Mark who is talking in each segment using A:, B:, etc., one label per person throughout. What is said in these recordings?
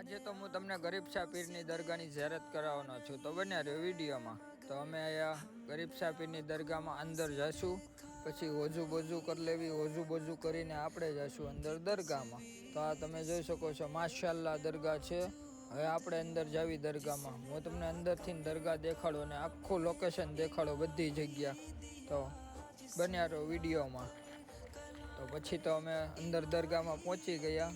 A: આજે તો હું તમને ગરીબ શાહ પીરની દરગાહની ઝિયારત કરાવવાનો છું, તો બન્યા રહ્યો વિડીયોમાં। તો અમે અહીંયા ગરીબ શાહ પીરની દરગાહમાં અંદર જઈશું, પછી વજુ બોજુ કરી લેવી, વજુ બોજુ કરીને આપણે જઈશું અંદર દરગાહમાં। તો આ તમે જોઈ શકો છો, માશાલ્લાહ દરગાહ છે। હવે આપણે અંદર જાવી દરગાહમાં, હું તમને અંદરથી દરગાહ દેખાડો અને આખું લોકેશન દેખાડો, બધી જગ્યા। તો બન્યા રહો વિડીયોમાં। તો પછી તો અમે અંદર દરગાહમાં પહોંચી ગયા।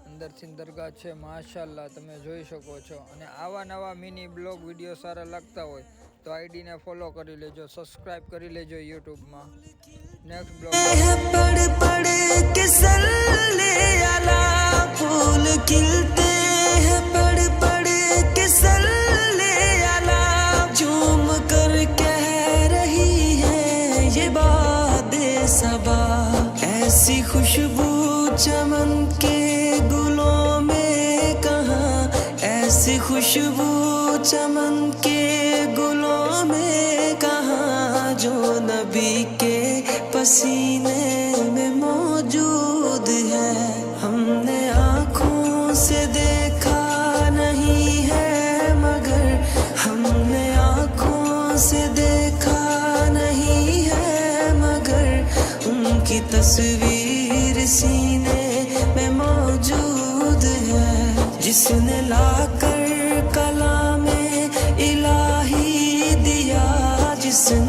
A: અંદરથી દરગાહ છે માશાલ્લાહ, તમે જોઈ શકો છો। અને આવા નવા મિની બ્લોગ વિડીયો સારા લાગતા હોય તો આઈડીને ફોલો કરી લેજો, સબસ્ક્રાઈબ કરી લેજો યુટ્યુબમાં। નેક્સ્ટ બ્લોગ
B: पढ़ पढ़ के सल्ले अला फूल खिलते हैं, पढ़ पढ़ के सल्ले अला झूम कर कह रही है ये बादे सबा। ऐसी खुशबू चमन के गुलों में कहाँ, ऐसी खुशबू चमन के गुलों में कहाँ, जो नबी के पसीने में मौजूद है। हमने आँखों से देखा नहीं है मगर, हमने आँखों से देखा नहीं है मगर, उनकी तस्वीर सीने में मौजूद है। जिसने लाकर कलामे इलाही दिया, जिसने